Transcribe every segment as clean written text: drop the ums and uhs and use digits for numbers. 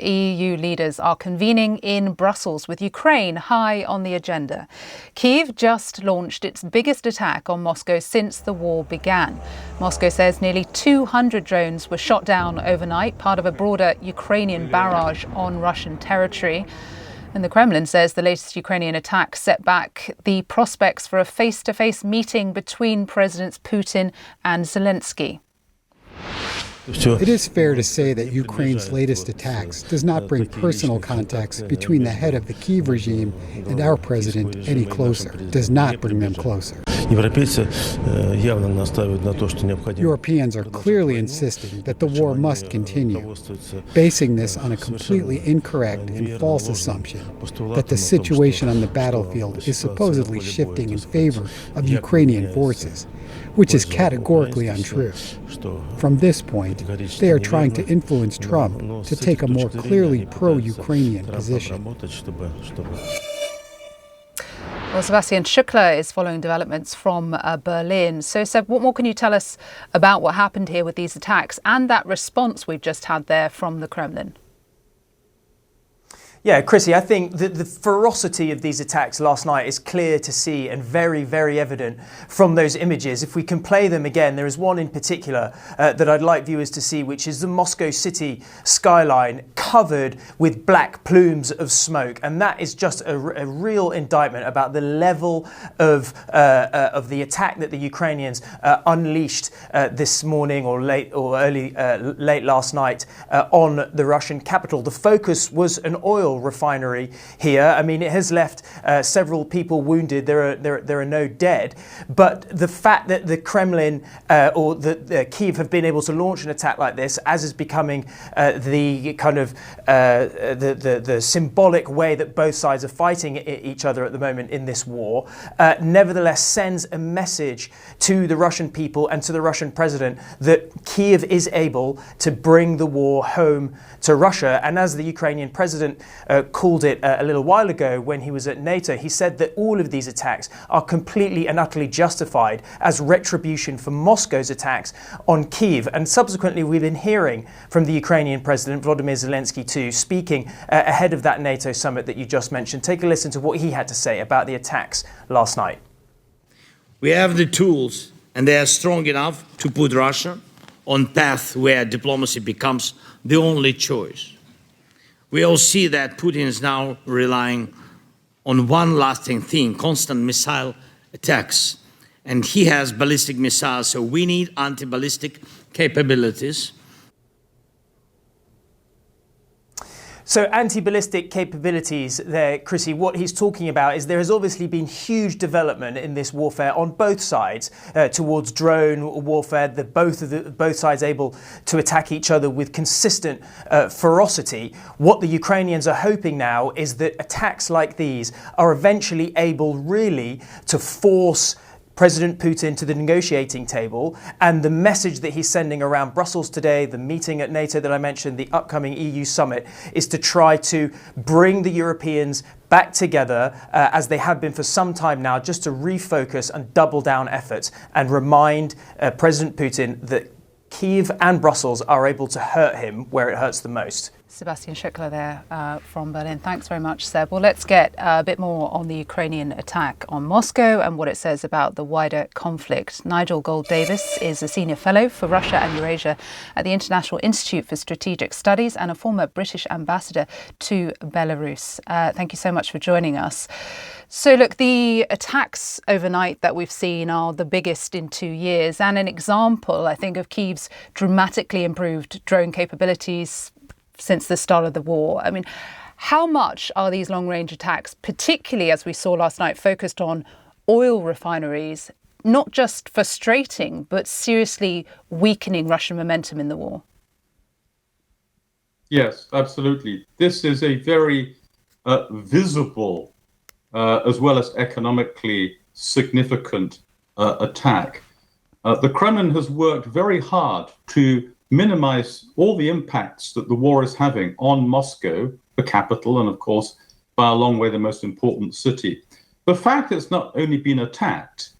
EU leaders are convening in Brussels with Ukraine high on the agenda. Kyiv just launched its biggest attack on Moscow since the war began. Moscow says nearly 200 drones were shot down overnight, part of a broader Ukrainian barrage on Russian territory. And the Kremlin says the latest Ukrainian attack set back the prospects for a face-to-face meeting between Presidents Putin and Zelensky. It is fair to say that Ukraine's latest attacks does not bring personal contacts between the head of the Kyiv regime and our president any closer, does not bring them closer. Europeans are clearly insisting that the war must continue, basing this on a completely incorrect and false assumption that the situation on the battlefield is supposedly shifting in favor of Ukrainian forces, which is categorically untrue. From this point, they are trying to influence Trump to take a more clearly pro-Ukrainian position. Well, Sebastian Shukla is following developments from Berlin. So, Seb, what more can you tell us about what happened here with these attacks and that response we've just had there from the Kremlin? Yeah, Chrissy, I think that the ferocity of these attacks last night is clear to see and very, very evident from those images. If we can play them again, there is one in particular that I'd like viewers to see, which is the Moscow city skyline covered with black plumes of smoke. And that is just a real indictment about the level of the attack that the Ukrainians unleashed this morning or late last night on the Russian capital. The focus was an oil refinery here. I mean, it has left several people wounded. There are no dead. But the fact that the Kremlin or the Kyiv have been able to launch an attack like this, as is becoming the kind of the symbolic way that both sides are fighting each other at the moment in this war, nevertheless sends a message to the Russian people and to the Russian president that Kyiv is able to bring the war home to Russia. And as the Ukrainian president called it a little while ago when he was at NATO, he said that all of these attacks are completely and utterly justified as retribution for Moscow's attacks on Kyiv. And subsequently, we've been hearing from the Ukrainian president, Volodymyr Zelensky, too, speaking ahead of that NATO summit that you just mentioned. Take a listen to what he had to say about the attacks last night. We have the tools, and they are strong enough to put Russia on path where diplomacy becomes the only choice. We all see that Putin is now relying on one lasting thing, constant missile attacks. And he has ballistic missiles, so we need anti-ballistic capabilities. So anti-ballistic capabilities there, Chrissy, what he's talking about is there has obviously been huge development in this warfare on both sides towards drone warfare, both sides able to attack each other with consistent ferocity. What the Ukrainians are hoping now is that attacks like these are eventually able really to force President Putin to the negotiating table, and the message that he's sending around Brussels today, the meeting at NATO that I mentioned, the upcoming EU summit, is to try to bring the Europeans back together as they have been for some time now, just to refocus and double down efforts and remind President Putin that Kyiv and Brussels are able to hurt him where it hurts the most. Sebastian Shukla there from Berlin. Thanks very much, Seb. Well, let's get a bit more on the Ukrainian attack on Moscow and what it says about the wider conflict. Nigel Gold-Davis is a senior fellow for Russia and Eurasia at the International Institute for Strategic Studies and a former British ambassador to Belarus. Thank you so much for joining us. So, look, the attacks overnight that we've seen are the biggest in 2 years and an example, I think, of Kyiv's dramatically improved drone capabilities since the start of the war. I mean, how much are these long-range attacks, particularly as we saw last night, focused on oil refineries, not just frustrating, but seriously weakening Russian momentum in the war? Yes, absolutely. This is a very visible, as well as economically significant attack. The Kremlin has worked very hard to minimize all the impacts that the war is having on Moscow, the capital, and of course, by a long way, the most important city. The fact that it's not only been attacked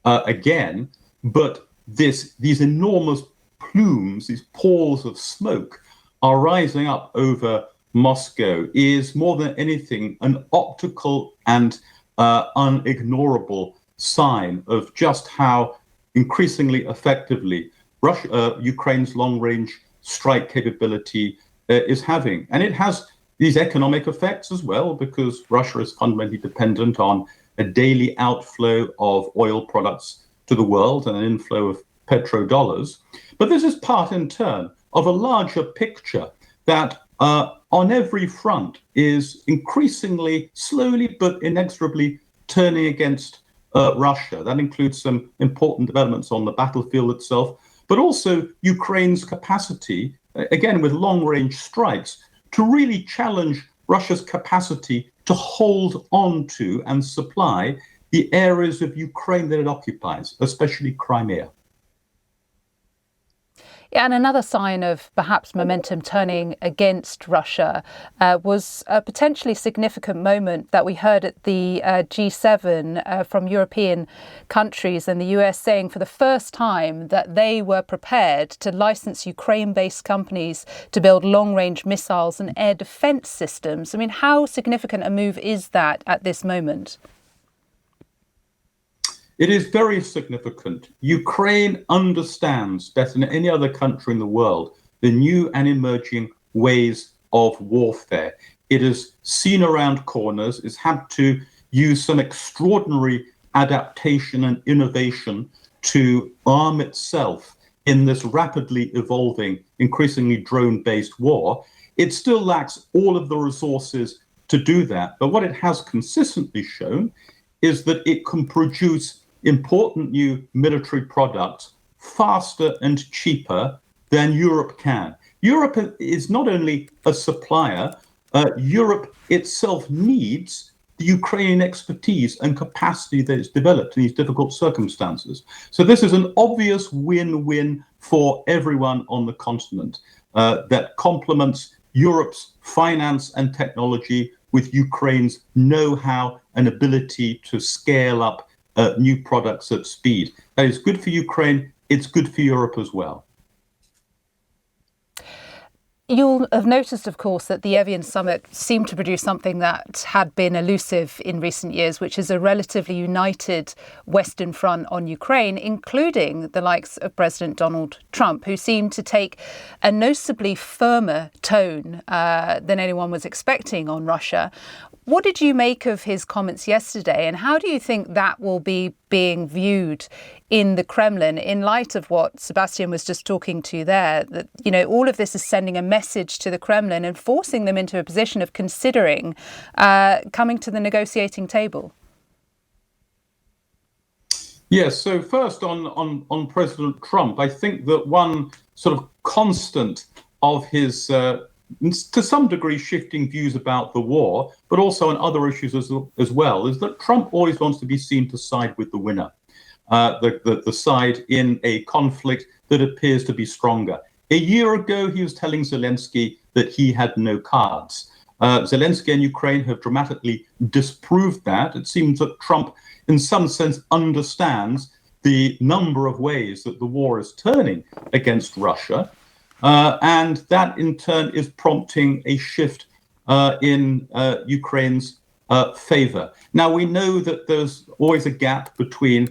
again, but these enormous plumes, these palls of smoke are rising up over Moscow is more than anything an optical and unignorable sign of just how increasingly effectively Ukraine's long-range strike capability is having. And it has these economic effects as well, because Russia is fundamentally dependent on a daily outflow of oil products to the world and an inflow of petrodollars. But this is part, in turn, of a larger picture that on every front is increasingly, slowly but inexorably turning against Russia. That includes some important developments on the battlefield itself, but also Ukraine's capacity, again with long-range strikes, to really challenge Russia's capacity to hold on to and supply the areas of Ukraine that it occupies, especially Crimea. Yeah, and another sign of perhaps momentum turning against Russia was a potentially significant moment that we heard at the G7 from European countries and the US saying for the first time that they were prepared to license Ukraine-based companies to build long-range missiles and air defense systems. I mean, how significant a move is that at this moment? It is very significant. Ukraine understands better than any other country in the world the new and emerging ways of warfare. It has seen around corners, it's had to use some extraordinary adaptation and innovation to arm itself in this rapidly evolving, increasingly drone-based war. It still lacks all of the resources to do that. But what it has consistently shown is that it can produce important new military products faster and cheaper than Europe can. Europe is not only a supplier, Europe itself needs the Ukrainian expertise and capacity that it's developed in these difficult circumstances. So this is an obvious win-win for everyone on the continent that complements Europe's finance and technology with Ukraine's know-how and ability to scale up new products at speed. That is good for Ukraine. It's good for Europe as well. You'll have noticed, of course, that the Evian summit seemed to produce something that had been elusive in recent years, which is a relatively united Western front on Ukraine, including the likes of President Donald Trump, who seemed to take a noticeably firmer tone than anyone was expecting on Russia. What did you make of his comments yesterday, and how do you think that will be being viewed in the Kremlin in light of what Sebastian was just talking to there, that, you know, all of this is sending a message to the Kremlin and forcing them into a position of considering coming to the negotiating table? Yes, so first on President Trump, I think that one sort of constant of his to some degree shifting views about the war, but also on other issues as well, is that Trump always wants to be seen to side with the winner, the side in a conflict that appears to be stronger. A year ago, he was telling Zelensky that he had no cards. Zelensky and Ukraine have dramatically disproved that. It seems that Trump, in some sense, understands the number of ways that the war is turning against Russia. And that, in turn, is prompting a shift in Ukraine's favor. Now, we know that there's always a gap between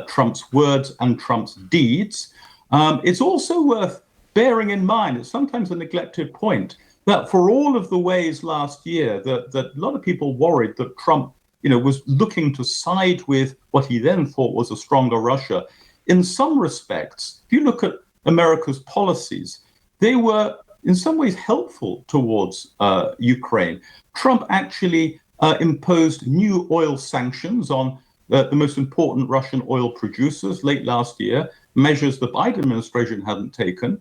Trump's words and Trump's deeds. It's also worth bearing in mind, it's sometimes a neglected point, that for all of the ways last year that a lot of people worried that Trump, was looking to side with what he then thought was a stronger Russia, in some respects, if you look at America's policies, they were in some ways helpful towards Ukraine. Trump actually imposed new oil sanctions on the most important Russian oil producers late last year, measures the Biden administration hadn't taken.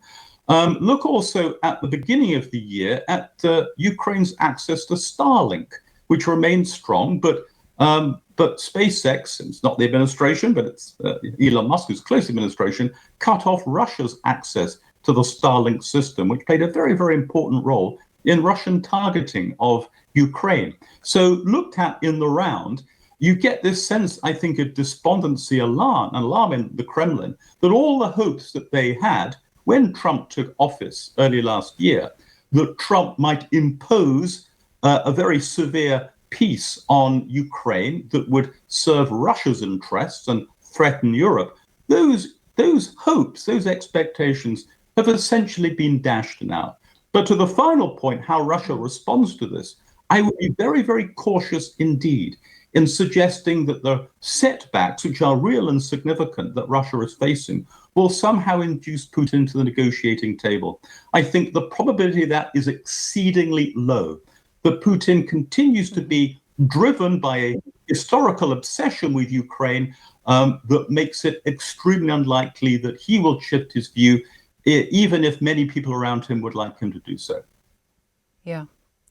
Look also at the beginning of the year at Ukraine's access to Starlink, which remains strong, but SpaceX, it's not the administration, but it's Elon Musk's close administration, cut off Russia's access to the Starlink system, which played a very, very important role in Russian targeting of Ukraine. So looked at in the round, you get this sense, I think, of despondency, alarm in the Kremlin, that all the hopes that they had when Trump took office early last year, that Trump might impose a very severe peace on Ukraine that would serve Russia's interests and threaten Europe. Those hopes, those expectations have essentially been dashed now. But to the final point, how Russia responds to this, I would be very, very cautious indeed in suggesting that the setbacks, which are real and significant, that Russia is facing, will somehow induce Putin to the negotiating table. I think the probability of that is exceedingly low. That Putin continues to be driven by a historical obsession with Ukraine that makes it extremely unlikely that he will shift his view, even if many people around him would like him to do so. Yeah,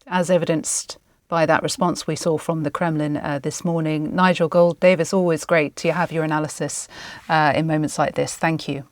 as evidenced by that response we saw from the Kremlin this morning. Nigel Gold-Davis, always great to have your analysis in moments like this. Thank you.